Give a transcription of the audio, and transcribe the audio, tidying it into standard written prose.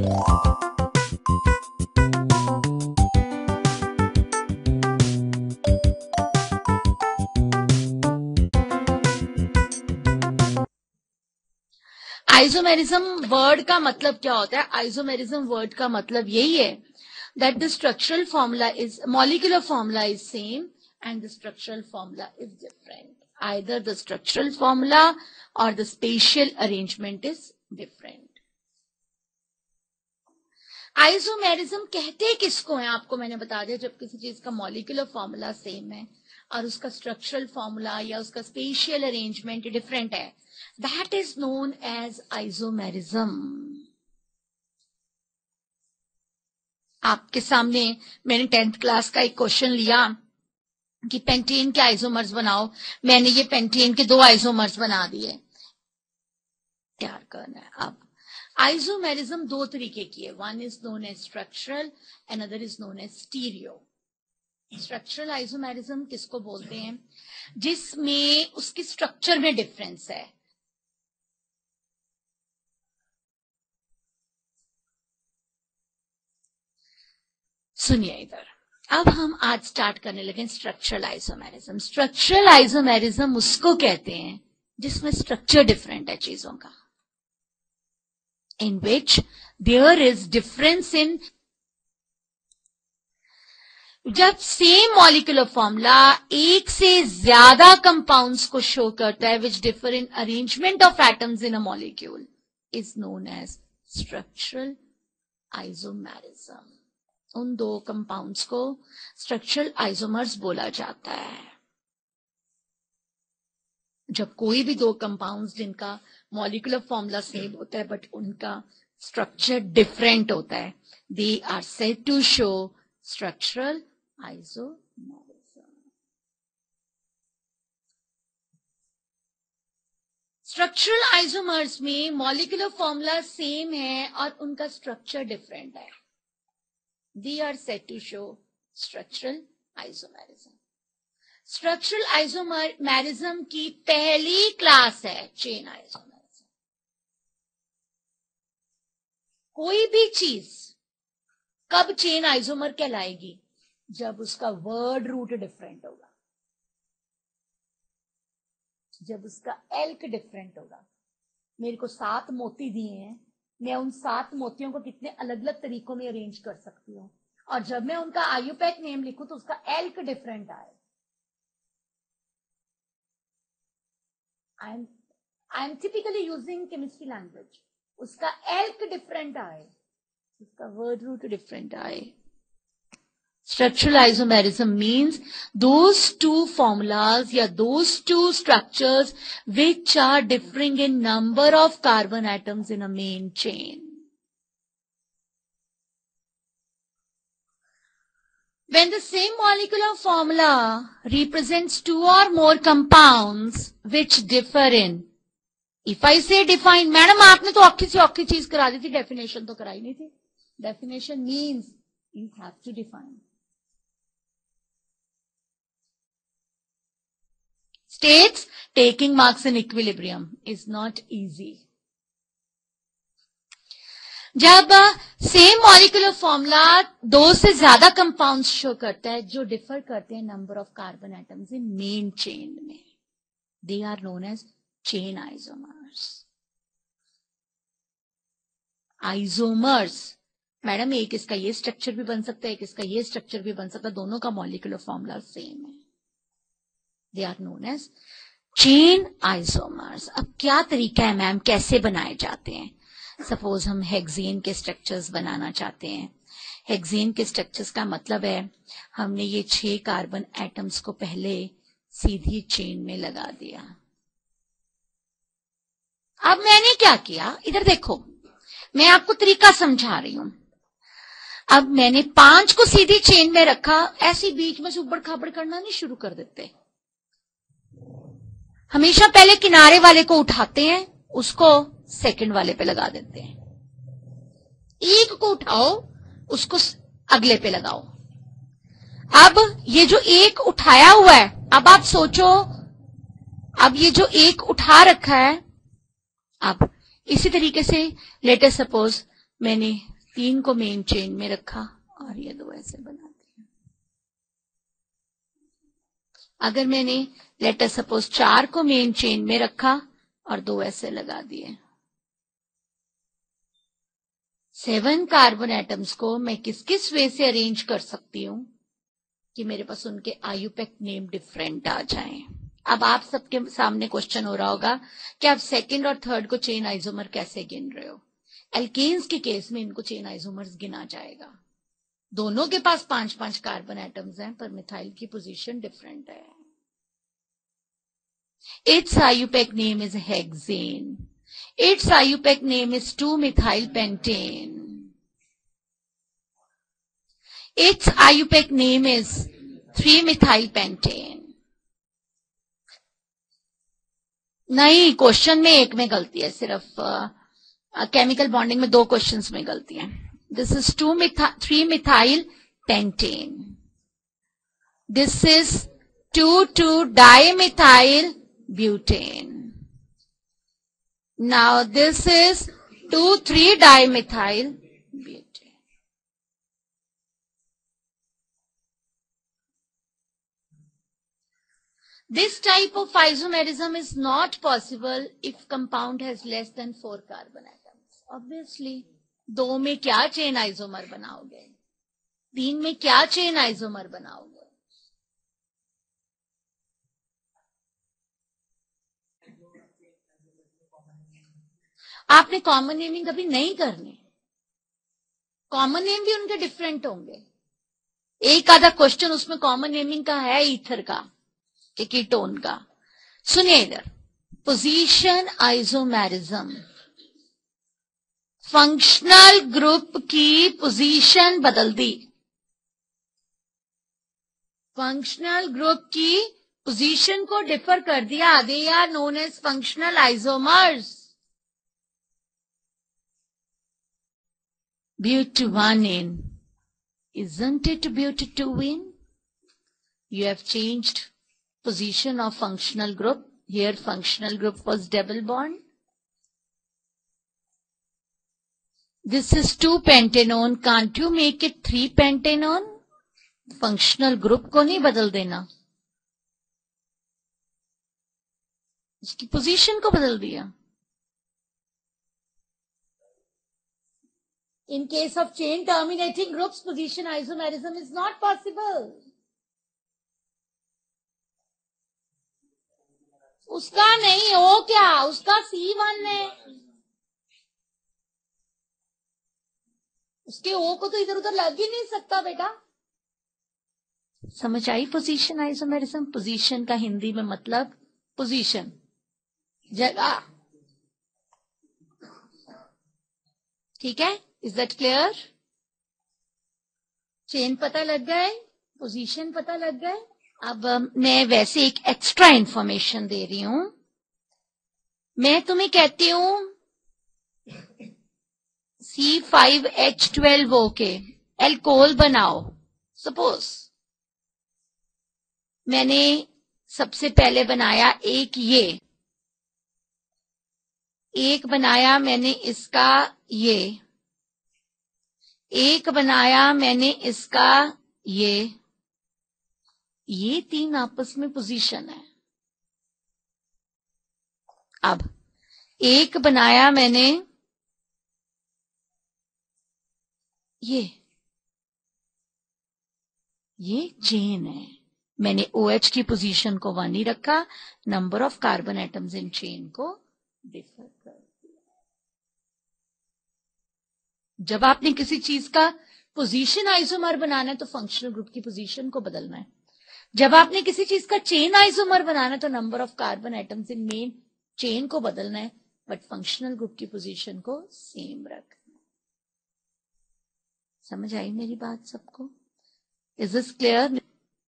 Isomerism word का मतलब क्या होता है? आइसोमेरिज्म वर्ड का मतलब यही है that the structural formula is molecular formula is same and the structural formula is different. Either the structural formula or the spatial arrangement is different. Isomerism कहते किसको है? आपको मैंने बता दिया, जब किसी चीज का मॉलिक्यूलर फॉर्मूला सेम है और उसका स्ट्रक्चरल फॉर्मूला या उसका स्पेशियल अरेंजमेंट डिफरेंट है, that is known as isomerism. आपके सामने मैंने 10th क्लास का एक क्वेश्चन लिया कि पेंटेन के आइसोमर्स बनाओ. मैंने ये पेंटेन के 2 आइसोमर्स बना दिए. तैयार करना है. अब आइसोमेरिज्म 2 तरीके की है. One is known as structural, another is known as stereo. Structural isomerism किसको बोलते हैं? जिसमें उसकी स्ट्रक्चर में डिफरेंस है. सुनिए इधर, अब हम आज स्टार्ट करने लगे स्ट्रक्चरल आइसोमेरिज्म. स्ट्रक्चरल आइसोमेरिज्म उसको कहते हैं जिसमें स्ट्रक्चर डिफरेंट है चीजों का, in which there is difference in. जब सेम मॉलिक्यूलर फॉर्मूला एक से ज्यादा कंपाउंड्स को शो करता है which differ in arrangement of atoms in a molecule, is known as structural isomerism. उन 2 कंपाउंड्स को स्ट्रक्चरल आइसोमर्स बोला जाता है. जब कोई भी 2 कंपाउंड्स जिनका मॉलिक्यूलर फॉर्मूला सेम होता है बट उनका स्ट्रक्चर डिफरेंट होता है, they are said to show structural isomerism. Structural isomers में मॉलिक्यूलर फॉर्मूला सेम है और उनका स्ट्रक्चर डिफरेंट है. They are said to show structural isomerism. Structural isomerism की पहली क्लास है चेन आइसोमेरिज्म. कोई भी चीज कब चेन आइसोमर कहलाएगी? जब उसका वर्ड रूट डिफरेंट होगा, जब उसका एल्क डिफरेंट होगा. मेरे को 7 मोती दिए हैं, मैं उन 7 मोतियों को कितने अलग अलग तरीकों में अरेंज कर सकती हूँ, और जब मैं उनका आयुपैक नेम लिखूं तो उसका एल्क डिफरेंट आए. I am typically using chemistry language. उसका एल्क डिफरेंट आए, उसका वर्ड रूट डिफरेंट आए. Structural isomerism means those 2 formulas या those 2 structures which are differing in number of carbon atoms in a main chain. When the same molecular formula represents 2 or more compounds which differ in, if I say define, madam आपने तो औखी सी औखी चीज करा दी थी, definition तो कराई नहीं थी. Definition means you have to define. States taking marks in equilibrium is not easy. जब सेम मॉलिक्यूलर फॉर्मूला 2 से ज्यादा कंपाउंड्स शो करता है जो डिफर करते हैं number of carbon atoms in main chain में, they are known as chain isomers. Isomers, madam एक इसका ये स्ट्रक्चर भी बन सकता है, एक इसका ये स्ट्रक्चर भी बन सकता है, दोनों का मॉलिक्यूलर फॉर्मूला सेम है. They are known as chain isomers. अब क्या तरीका है मैम, कैसे बनाए जाते हैं? सपोज हम हेक्सेन के स्ट्रक्चर्स बनाना चाहते हैं. हेक्सेन के स्ट्रक्चर्स का मतलब है हमने ये 6 कार्बन एटम्स को पहले सीधी चेन में लगा दिया. अब मैंने क्या किया, इधर देखो, मैं आपको तरीका समझा रही हूं. अब मैंने 5 को सीधी चेन में रखा, ऐसे बीच में से उबड़ खाबड़ करना नहीं शुरू कर देते. हमेशा पहले किनारे वाले को उठाते हैं, उसको सेकंड वाले पे लगा देते हैं. एक को उठाओ, उसको अगले पे लगाओ. अब ये जो एक उठाया हुआ है, अब आप सोचो, अब ये जो एक उठा रखा है, अब इसी तरीके से लेट अस सपोज मैंने 3 को मेन चेन में रखा और ये 2 ऐसे बना दिए। अगर मैंने लेट अस सपोज 4 को मेन चेन में रखा और 2 ऐसे लगा दिए, 7 कार्बन एटम्स को मैं किस किस वे से अरेंज कर सकती हूं कि मेरे पास उनके आयुपेक्ट नेम डिफरेंट आ जाएं। अब आप सबके सामने क्वेश्चन हो रहा होगा कि आप सेकंड और थर्ड को चेन आइसोमर कैसे गिन रहे हो। एल्केन्स के केस में इनको चेन आइसोमर्स गिना जाएगा। दोनों के पास 5-5 कार्बन एटम्स हैं, पर मिथाइल की पोजीशन डिफरेंट है। इट्स आयुपेक्ट नेम इज हेक्सेन। इट्स आयुपेक्ट name is 2-methyl pentane. Its IUPAC name is 3-methyl pentane. नहीं, क्वेश्चन में एक में गलती है, सिर्फ केमिकल बॉन्डिंग में 2 क्वेश्चंस में गलती है। This is 3-methyl pentane. This is 2,2-dimethyl butane. Now this is 2,3-dimethyl butane. This type of isomerism is not possible if compound has less than 4 carbon atoms. Obviously, 2 में क्या chain isomer बनाओगे, 3 में क्या chain isomer बनाओगे। आपने common naming कभी नहीं करनी। कॉमन नेम भी उनके डिफरेंट होंगे। एक आधा क्वेश्चन उसमें कॉमन नेमिंग का है, ईथर का कि कीटोन का। सुनिए इधर, पोजीशन आइसोमेरिज्म, फंक्शनल ग्रुप की पोजीशन बदल दी। फंक्शनल ग्रुप की पोजीशन को डिफर कर दिया। They are known as functional isomers. Butane, isn't it butane? You have changed position of functional group. Here functional group was double bond. This is 2-pentanone. Can't you make it 3-pentanone? Functional group को नहीं बदल देना, इसकी position को बदल दिया। In case of chain terminating groups, position isomerism is not possible. उसका नहीं हो क्या, उसका C1 है, उसके O को तो इधर उधर लग ही नहीं सकता बेटा। समझ आई पोजीशन आइसोमेरिज्म? पोजीशन का हिंदी में मतलब पोजीशन, जगह। ठीक है, इज दैट क्लियर? चेन पता लग गए, पोजीशन पता लग गए। अब मैं वैसे एक एक्स्ट्रा इंफॉर्मेशन दे रही हूं। मैं तुम्हें कहती हूं C5H12O के एल्कोहल बनाओ। सपोज मैंने सबसे पहले बनाया एक बनाया मैंने इसका एक बनाया मैंने इसका ये 3 आपस में पोजीशन है। अब एक बनाया मैंने ये चेन है। मैंने OH की पोजीशन को 1 ही रखा, number of carbon atoms in chain को डिफर कर दिया। जब आपने किसी चीज का पोजीशन आइसोमर बनाना है तो फंक्शनल ग्रुप की पोजीशन को बदलना है। जब आपने किसी चीज का चेन आइसोमर बनाना है तो number of carbon atoms in main chain को बदलना है, बट फंक्शनल ग्रुप की पोजीशन को सेम रखना है। समझ आई मेरी बात सबको? Is this clear?